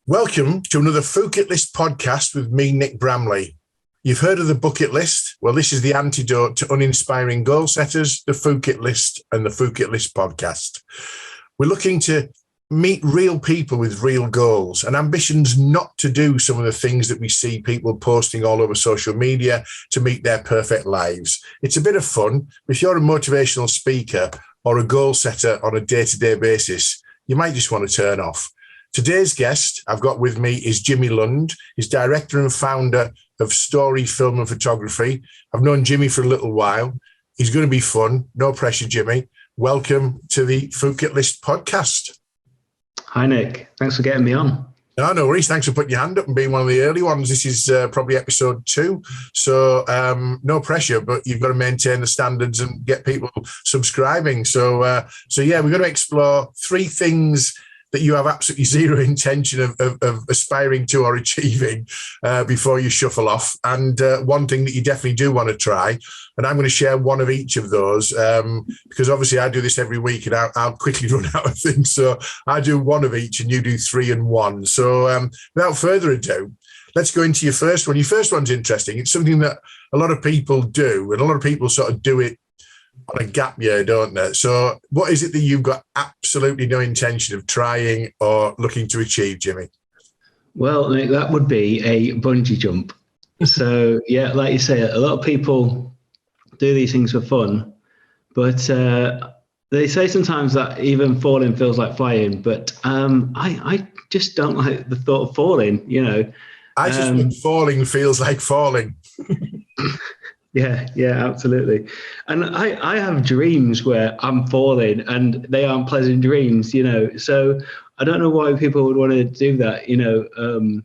Welcome to another Bucket List podcast with me, Nick Bramley. You've heard of the bucket list? Well, this is the antidote to uninspiring goal setters, the Bucket List and the Bucket List podcast. We're looking to meet real people with real goals and ambitions not to do some of the things that we see people posting all over social media to meet their perfect lives. It's a bit of fun. If you're a motivational speaker or a goal setter on a day-to-day basis, you might just want to turn off. Today's guest I've got with me is Jimi Lund. He's director and founder of Story, Film and Photography. I've known Jimmy for a little while. He's going to be fun. No pressure, Jimmy. Welcome to the Bucket List podcast. Hi, Nick. Thanks for getting me on. No worries. Thanks for putting your hand up and being one of the early ones. This is probably episode 2. So no pressure, but you've got to maintain the standards and get people subscribing. So yeah, we're going to explore 3 things that you have absolutely zero intention of aspiring to or achieving before you shuffle off. And one thing that you definitely do want to try, and I'm going to share one of each of those because obviously I do this every week and I'll quickly run out of things. So I do one of each and you do 3 and 1. So without further ado, let's go into your first one. Your first one's interesting. It's something that a lot of people do, and a lot of people sort of do it on a gap year, don't they? So what is it that you've got absolutely no intention of trying or looking to achieve, Jimmy? Well, Nick, that would be a bungee jump. So, yeah, like you say, a lot of people do these things for fun, but they say sometimes that even falling feels like flying, but I just don't like the thought of falling, you know. I just think falling feels like falling. Yeah, absolutely. And I have dreams where I'm falling and they aren't pleasant dreams, you know. So I don't know why people would want to do that, you know.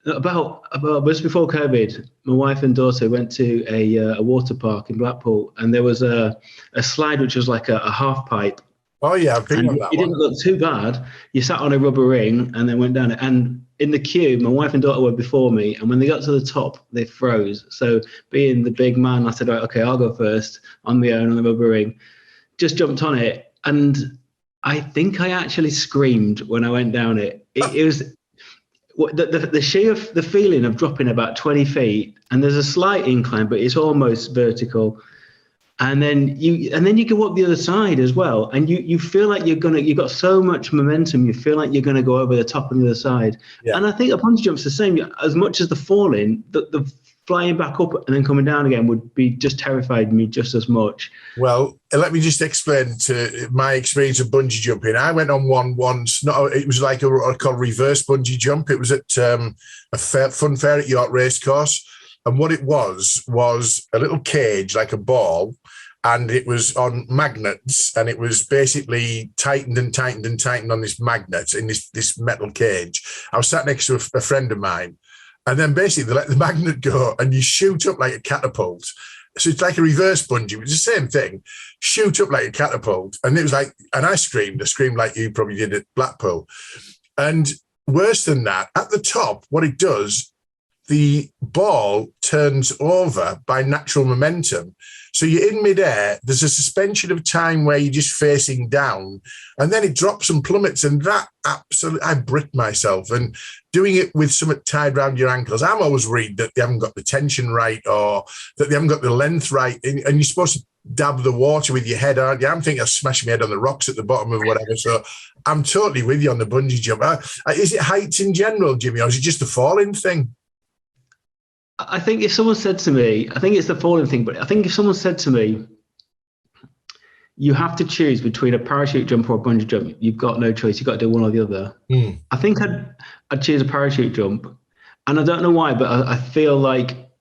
About just before COVID, my wife and daughter went to a water park in Blackpool, and there was a slide which was like a half pipe. Oh, yeah, I've been on that one. It didn't look too bad. You sat on a rubber ring and then went down it. And in the queue, my wife and daughter were before me. And when they got to the top, they froze. So being the big man, I said, right, okay, I'll go first on my own on the rubber ring. Just jumped on it. And I think I actually screamed when I went down it. It was the feeling of dropping about 20 feet. And there's a slight incline, but it's almost vertical. And then you go up the other side as well, and you feel like you've got so much momentum. You feel like you're going to go over the top on the other side. Yeah. And I think a bungee jump's the same. As much as the falling, the flying back up and then coming down again would be just terrified me just as much. Well, let me just explain to my experience of bungee jumping. I went on one once. It was like what I call reverse bungee jump. It was at a fun fair at York Racecourse. And what it was a little cage, like a ball, and it was on magnets, and it was basically tightened on this magnet in this metal cage. I was sat next to a friend of mine, and then basically they let the magnet go, and you shoot up like a catapult. So it's like a reverse bungee, it's the same thing. Shoot up like a catapult, and it was like, and I screamed like you probably did at Blackpool. And worse than that, at the top, what it does, the ball turns over by natural momentum. So you're in midair, there's a suspension of time where you're just facing down, and then it drops and plummets, and that absolutely, I bricked myself. And doing it with something tied around your ankles, I'm always worried that they haven't got the tension right or that they haven't got the length right, and you're supposed to dab the water with your head, aren't you? I'm thinking I'll smash my head on the rocks at the bottom of whatever. So I'm totally with you on the bungee jump. Is it heights in general, Jimmy, or is it just a falling thing? I think if someone said to me, I think it's the falling thing, but I think if someone said to me, you have to choose between a parachute jump or a bungee jump, you've got no choice. You've got to do one or the other. I think I'd choose a parachute jump. And I don't know why, but I feel like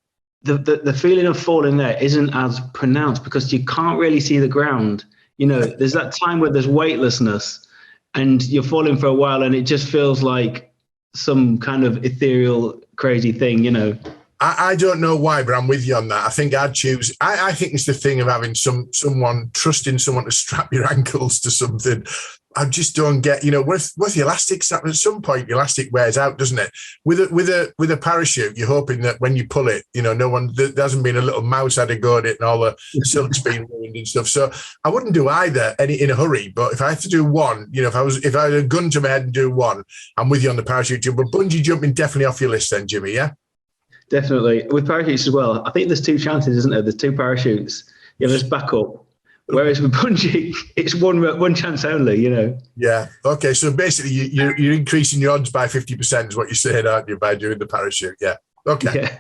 the feeling of falling there isn't as pronounced because you can't really see the ground. You know, there's that time where there's weightlessness and you're falling for a while and it just feels like some kind of ethereal, crazy thing, you know. I don't know why, but I'm with you on that. I think I'd choose. I think it's the thing of having someone trusting someone to strap your ankles to something. I just don't get, with the elastics, at some point, the elastic wears out, doesn't it? With a parachute, you're hoping that when you pull it, there hasn't been a little mouse had a go at it and all the silk's been ruined and stuff. So I wouldn't do either in a hurry. But if I had to do one, if I had a gun to my head and do one, I'm with you on the parachute jump. But bungee jumping definitely off your list then, Jimmy, yeah? Definitely. With parachutes as well, I think there's two chances, isn't there? There's two parachutes. You have this backup. Whereas with bungee, it's one chance only, Yeah. Okay. So basically, you're increasing your odds by 50% is what you're saying, aren't you, by doing the parachute? Yeah. Okay. Yeah.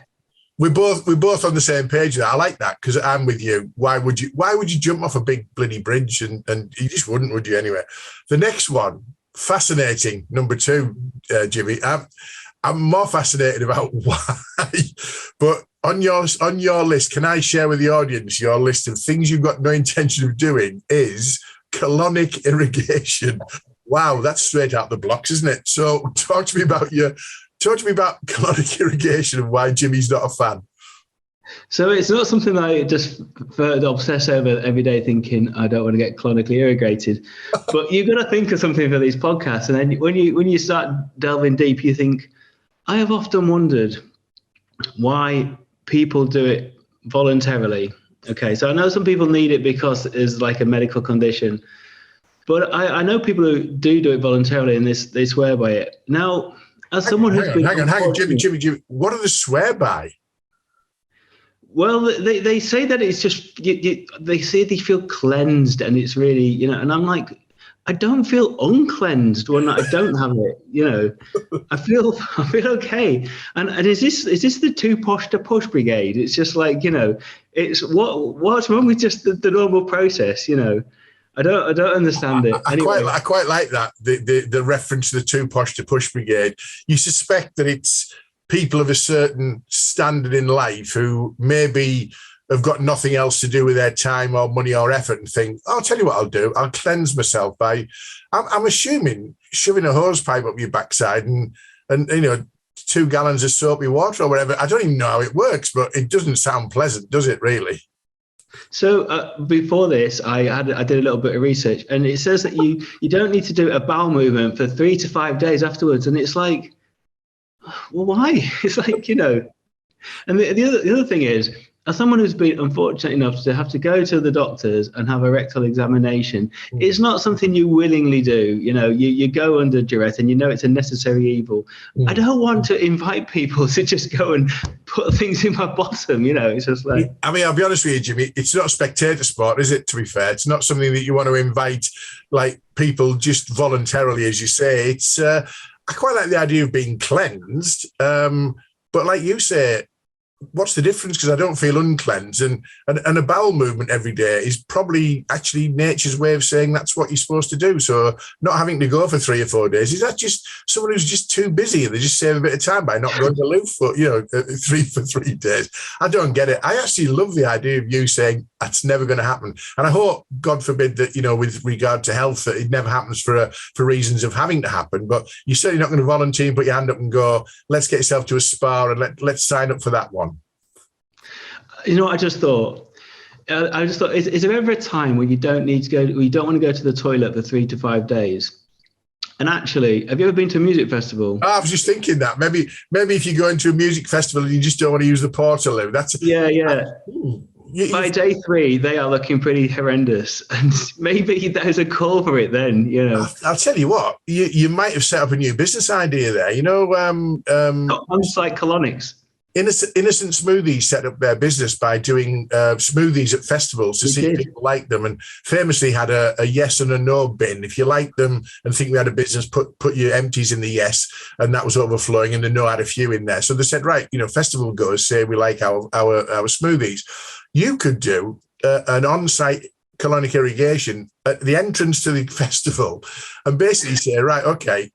We're both on the same page there. I like that because I'm with you. Why would you jump off a big bloody bridge and you just wouldn't, would you? Anyway, the next one, fascinating. Number 2, Jimmy. I'm more fascinated about why, but on your list, can I share with the audience your list of things you've got no intention of doing is colonic irrigation. Wow, that's straight out the blocks, isn't it? So talk to me about colonic irrigation and why Jimmy's not a fan. So it's not something I just obsess over every day thinking I don't want to get colonically irrigated. But you've got to think of something for these podcasts. And then when you start delving deep, you think, I have often wondered why people do it voluntarily. Okay, so I know some people need it because it's like a medical condition, but I know people who do it voluntarily and they swear by it. Now, as someone who's been... Hang on, Jimmy, what do they swear by? Well, they say that it's just, they say they feel cleansed and it's really, and I'm like, I don't feel uncleansed when I don't have it. I feel okay. And is this the too posh to push brigade? It's just like, it's what's wrong with just the normal process? I don't understand it. I quite like that. The reference to the too posh to push brigade. You suspect that it's people of a certain standard in life who maybe have got nothing else to do with their time or money or effort and think, I'll tell you what I'll do. I'll cleanse myself by, I'm assuming, shoving a hose pipe up your backside and 2 gallons of soapy water or whatever. I don't even know how it works, but it doesn't sound pleasant, does it really? So before this, I did a little bit of research, and it says that you don't need to do a bowel movement for 3 to 5 days afterwards. And it's like, well, why? It's like, and the other thing is, as someone who's been unfortunate enough to have to go to the doctors and have a rectal examination, it's not something you willingly do. You go under duress and it's a necessary evil. I don't want to invite people to just go and put things in my bottom. It's just like... I mean, I'll be honest with you, Jimmy, it's not a spectator sport, is it, to be fair? It's not something that you want to invite like people just voluntarily, as you say. It's I quite like the idea of being cleansed. But like you say, what's the difference? Because I don't feel uncleansed, and a bowel movement every day is probably actually nature's way of saying that's what you're supposed to do. So not having to go for 3 or 4 days, is that just someone who's just too busy and they just save a bit of time by not going to loo for 3 days? I don't get it. I actually love the idea of you saying that's never going to happen, and I hope, God forbid, that with regard to health, that it never happens for reasons of having to happen. But you're certainly not going to volunteer and put your hand up and go, let's get yourself to a spa and let's sign up for that one. I just thought, is there ever a time where you don't want to go to the toilet for 3 to 5 days? And actually, have you ever been to a music festival? I was just thinking that maybe if you go into a music festival and you just don't want to use the portaloo, that's By day 3, they are looking pretty horrendous, and maybe there's a call for it then. I'll tell you what, you might have set up a new business idea there. On-site colonics. Innocent Smoothies set up their business by doing smoothies at festivals to see if people like them, and famously had a yes and a no bin. If you like them and think we had a business, put your empties in the yes, and that was overflowing, and the no had a few in there. So they said, right, festival goers say we like our smoothies. You could do an on-site colonic irrigation at the entrance to the festival and basically say, right, okay,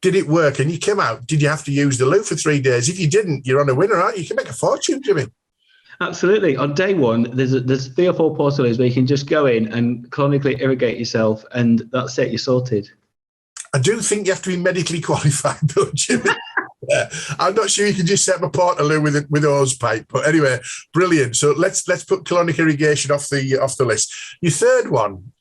did it work? And you came out, did you have to use the loo for 3 days? If you didn't, you're on a winner, aren't you? You can make a fortune, Jimmy. Absolutely. On day 1, there's 3 or 4 portaloos where you can just go in and colonically irrigate yourself, and that's it, you're sorted. I do think you have to be medically qualified, though, Jimmy. I'm not sure you can just set up a portaloo with a hose pipe. But anyway, brilliant. So let's put colonic irrigation off the list. Your third one,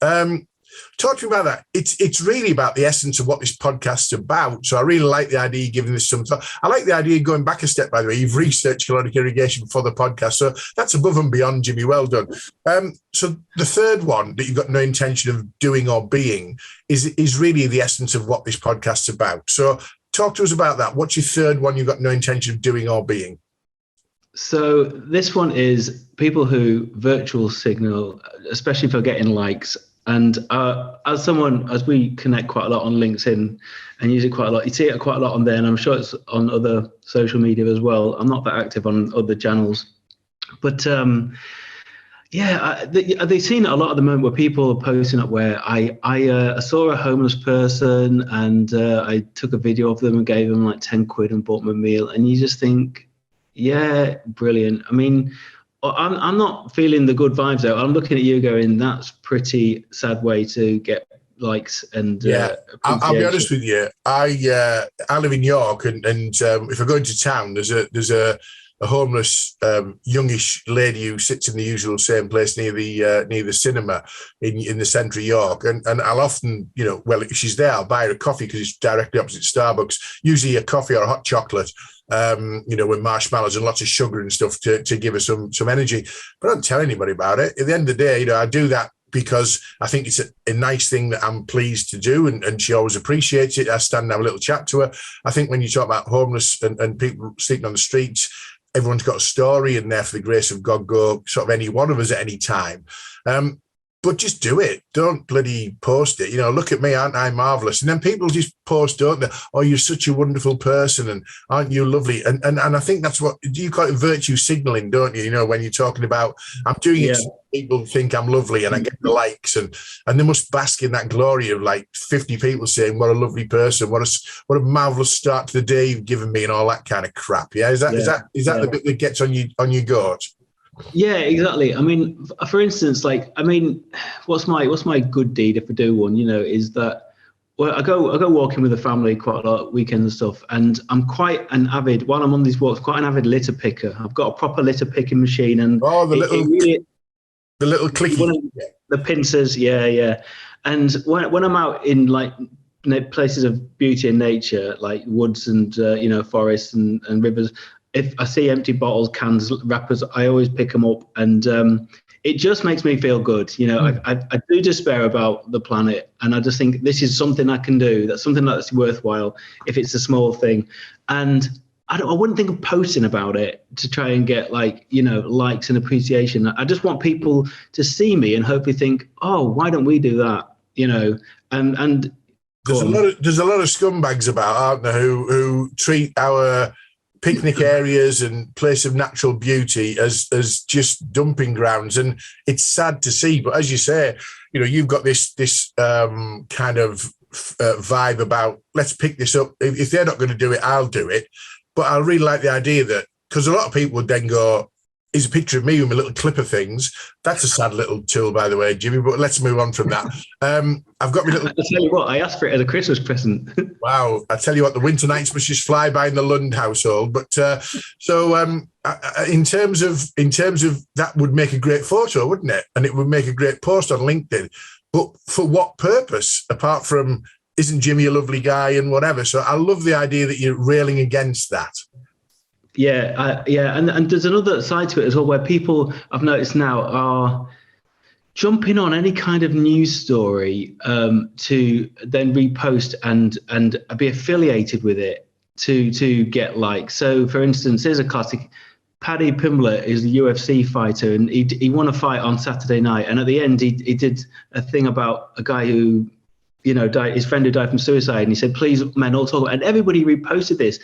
Talk to me about that. It's really about the essence of what this podcast's about. So I really like the idea of giving this some thought. I like the idea of going back a step, by the way. You've researched colonic irrigation for the podcast. So that's above and beyond, Jimmy. Well done. So the third one that you've got no intention of doing or being is really the essence of what this podcast's about. So talk to us about that. What's your third one you've got no intention of doing or being? So this one is people who virtual signal, especially for getting likes. And as we connect quite a lot on LinkedIn and use it quite a lot, you see it quite a lot on there, and I'm sure it's on other social media as well. I'm not that active on other channels, but they've seen it a lot at the moment where people are posting up where I saw a homeless person and I took a video of them and gave them like 10 quid and bought them a meal, and you just think, yeah, brilliant. I mean, I'm not feeling the good vibes though. I'm looking at you going, that's pretty sad way to get likes and I'll be honest with you. I live in York, and if I go into town, there's a homeless youngish lady who sits in the usual same place near the cinema in the centre of York, and I'll often, if she's there, I'll buy her a coffee because it's directly opposite Starbucks. Usually a coffee or a hot chocolate. With marshmallows and lots of sugar and stuff to give us some energy. But I don't tell anybody about it. At the end of the day, I do that because I think it's a nice thing that I'm pleased to do, and she always appreciates it. I stand and have a little chat to her. I think when you talk about homeless and people sleeping on the streets, everyone's got a story, and there, for the grace of God, go sort of any one of us at any time. But just do it. Don't bloody post it. Look at me, aren't I marvelous? And then people just post, don't they? Oh, you're such a wonderful person, and aren't you lovely? And I think that's what you call it, virtue signaling, don't you? When you're talking about, I'm doing it so people think I'm lovely and I get the likes, and they must bask in that glory of like 50 people saying, what a lovely person, what a marvelous start to the day you've given me, and all that kind of crap. Yeah, is that the bit that gets on your goat? Yeah, exactly. I mean, for instance, what's my good deed if I do one? Is that I go walking with the family quite a lot, weekends and stuff, and I'm quite an avid. While I'm on these walks, quite an avid litter picker. I've got a proper litter picking machine, and the little clicky, the pincers, yeah. And when I'm out in places of beauty and nature, like woods and forests and rivers. If I see empty bottles, cans, wrappers, I always pick them up, and it just makes me feel good. I do despair about the planet, and I just think this is something I can do. That's something that's worthwhile if it's a small thing. And I wouldn't think of posting about it to try and get likes and appreciation. I just want people to see me and hopefully think, oh, why don't we do that? And there's a lot of scumbags about, aren't there, who treat our picnic areas and place of natural beauty as just dumping grounds, and it's sad to see. But as you say, you've got this kind of vibe about, let's pick this up. If they're not going to do it, I'll do it. But I really like the idea that, because a lot of people would then go, is a picture of me with my little clipper things. That's a sad little tool, by the way, Jimmy, but let's move on from that. I've got my little... I'll tell you what, I asked for it as a Christmas present. Wow. I tell you what, the winter nights must just fly by in the Lund household. But in terms of that would make a great photo, wouldn't it? And it would make a great post on LinkedIn. But for what purpose, apart from, isn't Jimmy a lovely guy and whatever? So I love the idea that you're railing against that. Yeah, and there's another side to it as well, where people, I've noticed now, are jumping on any kind of news story to then repost and be affiliated with it to get likes. So, for instance, here's a classic. Paddy Pimblett is a UFC fighter, and he won a fight on Saturday night, and at the end he did a thing about a guy who died, his friend who died from suicide, and he said, please, men, all talk about it. And everybody reposted this.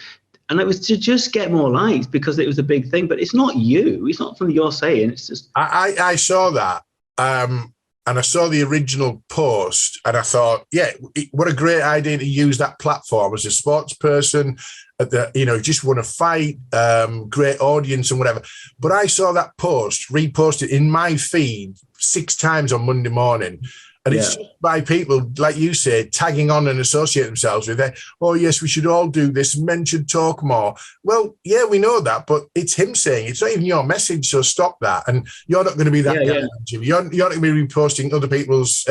And it was to just get more likes because it was a big thing. But it's not you. It's not something you're saying. It's just... I saw that. And I saw the original post. And I thought, what a great idea to use that platform as a sports person. Just want to fight, great audience and whatever. But I saw that post reposted in my feed 6 times on Monday morning. And it's just by people, like you say, tagging on and associate themselves with it. Oh, yes, we should all do this. Men should talk more. Well, yeah, we know that, but it's him saying it's not even your message, so stop that. And you're not going to be that guy, Jimmy. You're not going to be reposting other people's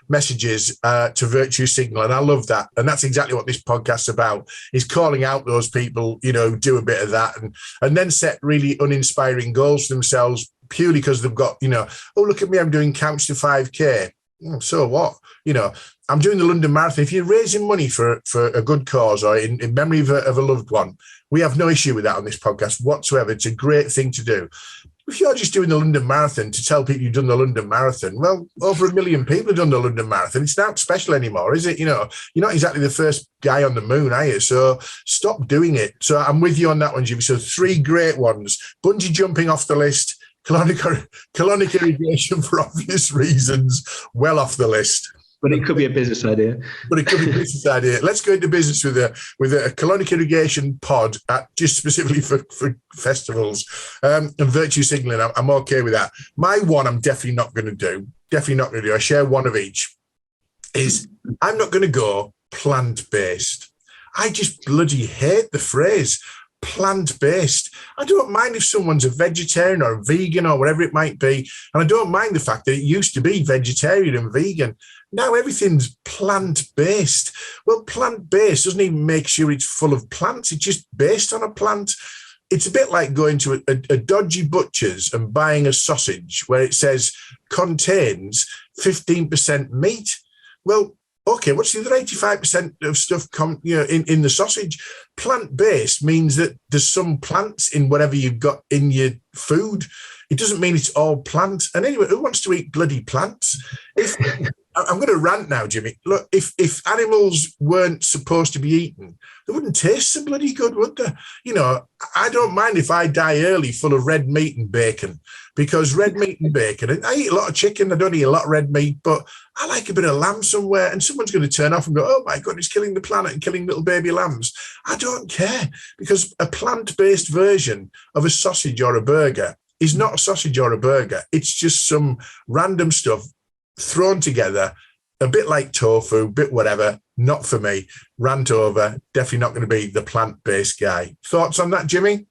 messages to virtue signal. And I love that. And that's exactly what this podcast's about, is calling out those people, do a bit of that and then set really uninspiring goals for themselves purely because they've got, oh, look at me, I'm doing Couch to 5K. So what? I'm doing the London Marathon. If you're raising money for a good cause or in memory of a loved one, we have no issue with that on this podcast whatsoever. It's a great thing to do. If you're just doing the London Marathon to tell people you've done the London Marathon, well, over 1 million people have done the London Marathon. It's not special anymore, is it? You're not exactly the first guy on the moon, are you? So stop doing it. So I'm with you on that one, Jimmy. So 3 great ones. Bungee jumping off the list. Colonic irrigation for obvious reasons, well off the list. But it could be a business idea. Let's go into business with a colonic irrigation pod just specifically for festivals and virtue signaling. I'm okay with that. My one I'm definitely not going to do. I share one of each. Is I'm not going to go plant-based. I just bloody hate the phrase plant-based. I don't mind if someone's a vegetarian or a vegan or whatever it might be. And I don't mind the fact that it used to be vegetarian and vegan. Now everything's plant-based. Well, plant-based doesn't even make sure it's full of plants. It's just based on a plant. It's a bit like going to a dodgy butcher's and buying a sausage where it says contains 15% meat. Well, okay, what's the other 85% of stuff in the sausage? Plant-based means that there's some plants in whatever you've got in your food. It doesn't mean it's all plant. And anyway, who wants to eat bloody plants? I'm going to rant now, Jimmy. Look, if animals weren't supposed to be eaten, they wouldn't taste so bloody good, would they? I don't mind if I die early full of red meat and bacon, because red meat and bacon, and I eat a lot of chicken, I don't eat a lot of red meat, but I like a bit of lamb somewhere, and someone's going to turn off and go, oh my God, it's killing the planet and killing little baby lambs. I don't care, because a plant-based version of a sausage or a burger is not a sausage or a burger. It's just some random stuff thrown together, a bit like tofu, bit whatever, not for me. Rant over, definitely not going to be the plant-based guy. Thoughts on that, Jimmy?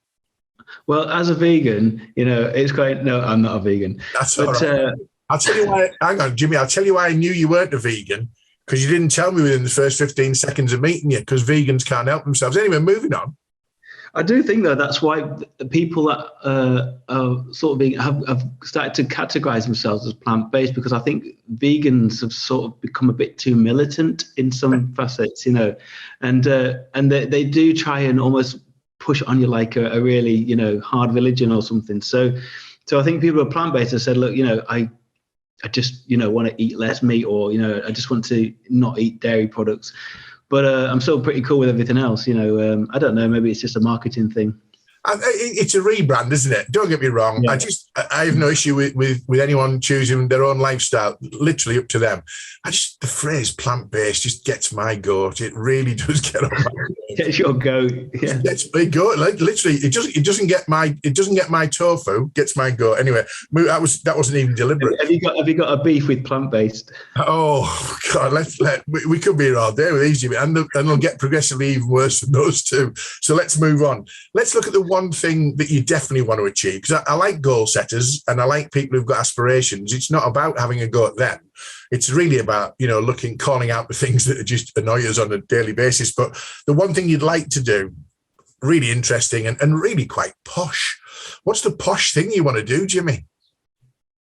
Well, as a vegan, it's great. No, I'm not a vegan. That's all right. I'll tell you why. Hang on, Jimmy. I'll tell you why I knew you weren't a vegan, because you didn't tell me within the first 15 seconds of meeting you, because vegans can't help themselves. Anyway, moving on. I do think, though, that's why people that are sort of being have started to categorize themselves as plant-based, because I think vegans have sort of become a bit too militant in some facets, and they do try and almost push on you like a really, hard religion or something. So I think people who are plant-based have said, look, I just, want to eat less meat, or, I just want to not eat dairy products. But I'm still pretty cool with everything else. I don't know. Maybe it's just a marketing thing. It's a rebrand, isn't it? Don't get me wrong. Yeah. I have no issue with anyone choosing their own lifestyle. Literally up to them. The phrase plant-based just gets my goat. It really does get on my goat. Gets your goat. Yeah. It gets my goat. Like literally, it doesn't get my tofu. Gets my goat. Anyway, that wasn't even deliberate. Have you got a beef with plant-based? Oh God, we could be here all day with these, Jimmy, and they'll get progressively even worse than those two. So let's move on. Let's look at the one thing that you definitely want to achieve, because I like goal setters and I like people who've got aspirations. It's not about having a go at them. It's really about, calling out the things that just annoy us on a daily basis. But the one thing you'd like to do, really interesting and really quite posh. What's the posh thing you want to do, Jimmy?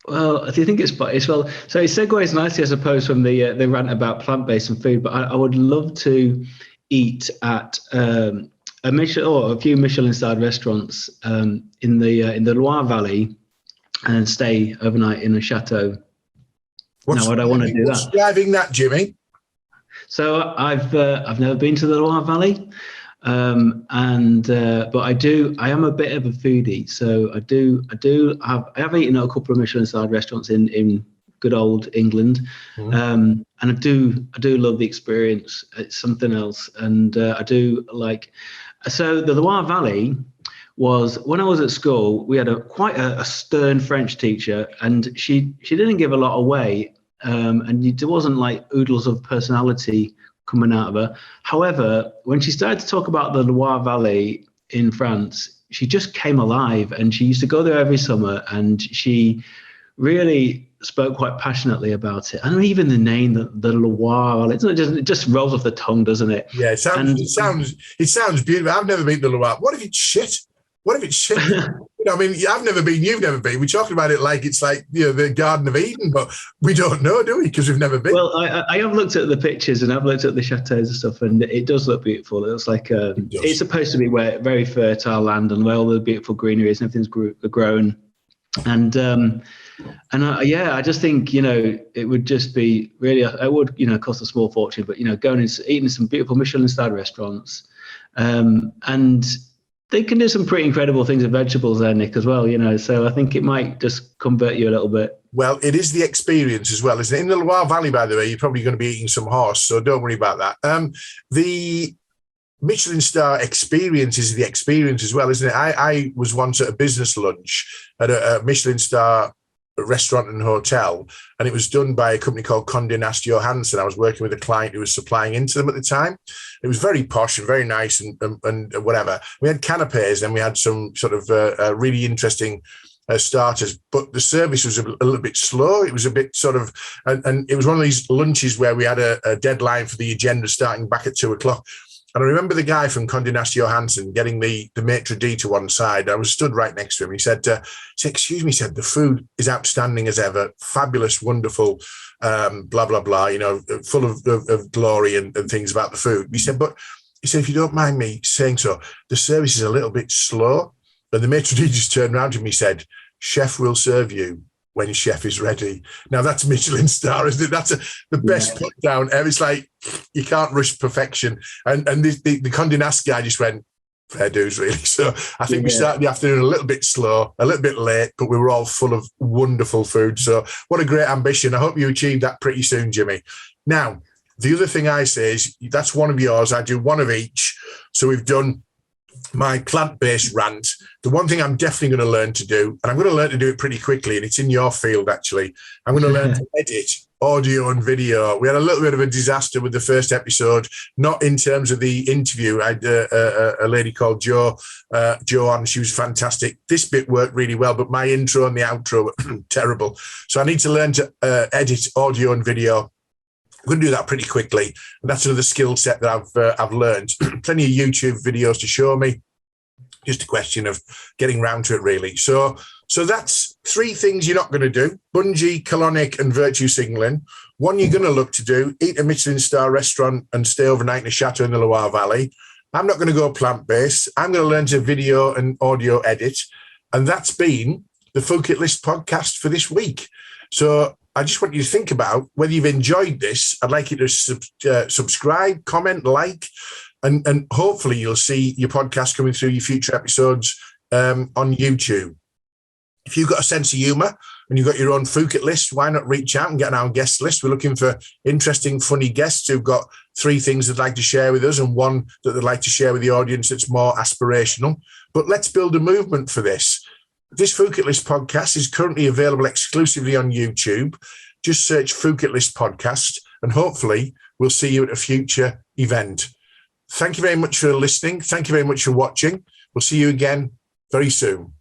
Well, I think it's well. So it segues nicely, I suppose, from the rant about plant-based and food. But I would love to eat at a Michelin or a few Michelin-starred restaurants in the Loire Valley, and stay overnight in a chateau. Now, would I want to do that? What's driving that, Jimmy? So I've never been to the Loire Valley, but I am a bit of a foodie. So I have eaten at a couple of Michelin-starred restaurants in good old England, and I do love the experience. It's something else, and I do like. So the Loire Valley was, when I was at school, we had quite a stern French teacher, and she didn't give a lot away. and there wasn't like oodles of personality coming out of her. However, when she started to talk about the Loire Valley in France, she just came alive, and she used to go there every summer, and she really spoke quite passionately about it. And even the name, the Loire, it just rolls off the tongue, doesn't it? Yeah, it sounds beautiful. I've never been to Loire. What if it's shit? What if it's shit? I mean, I've never been, you've never been. We're talking about it like it's like, the Garden of Eden, but we don't know, do we? Because we've never been. Well, I have looked at the pictures, and I've looked at the chateaus and stuff, and it does look beautiful. It looks like it's supposed to be very fertile land, and where all the beautiful greenery is and everything's grown. And I just think, it would just be really, it would, cost a small fortune, but, going and eating some beautiful Michelin-starred restaurants. And they can do some pretty incredible things with vegetables there, Nick, as well, so I think it might just convert you a little bit. Well, it is the experience as well, isn't it? In the Loire Valley, by the way, you're probably going to be eating some horse, so don't worry about that. The Michelin star experience is the experience as well, isn't it? I was once at a business lunch at a Michelin star restaurant and hotel, and it was done by a company called Condé Nast Johansson. I was working with a client who was supplying into them at the time. It was very posh and very nice and whatever. We had canapes, and we had some sort of really interesting starters, but the service was a little bit slow. It was a bit sort of, and it was one of these lunches where we had a deadline for the agenda starting back at 2:00. And I remember the guy from Condé Nast Johansson getting the maitre d' to one side. I was stood right next to him. He said, excuse me, he said, the food is outstanding as ever, fabulous, wonderful, blah, blah, blah, full of glory and things about the food. He said, if you don't mind me saying so, the service is a little bit slow. And the maitre d' just turned around to me and said, chef will serve you when chef is ready. Now that's Michelin star, isn't it? That's the best put down ever. It's like, you can't rush perfection. And the Condé Nast guy just went, fair dues, really. So I think we started the afternoon a little bit slow, a little bit late, but we were all full of wonderful food. So what a great ambition. I hope you achieve that pretty soon, Jimmy. Now, the other thing I say is, that's one of yours. I do one of each. So we've done my plant-based rant. The one thing I'm definitely going to learn to do, and I'm going to learn to do it pretty quickly, and it's in your field, actually. I'm going to learn to edit audio and video. We had a little bit of a disaster with the first episode, not in terms of the interview. I had a lady called Jo on. She was fantastic. This bit worked really well, but my intro and the outro were terrible. So I need to learn to edit audio and video. I'm going to do that pretty quickly. And that's another skill set that I've learned. Plenty of YouTube videos to show me. Just a question of getting round to it, really. So that's 3 things you're not going to do: Bungee, Colonic, and virtue signaling. One you're going to look to do: eat a Michelin star restaurant and stay overnight in a chateau in the Loire Valley. I'm not going to go plant-based. I'm going to learn to video and audio edit. And that's been the Food Kit List podcast for this week. So I just want you to think about whether you've enjoyed this. I'd like you to subscribe, comment, like, and hopefully you'll see your podcast coming through, your future episodes on YouTube. If you've got a sense of humour and you've got your own Food Kit list, why not reach out and get on our guest list? We're looking for interesting, funny guests who've got 3 things they'd like to share with us and 1 that they'd like to share with the audience that's more aspirational. But let's build a movement for this. This Food Kit List podcast is currently available exclusively on YouTube. Just search Food Kit List podcast, and hopefully we'll see you at a future event. Thank you very much for listening. Thank you very much for watching. We'll see you again very soon.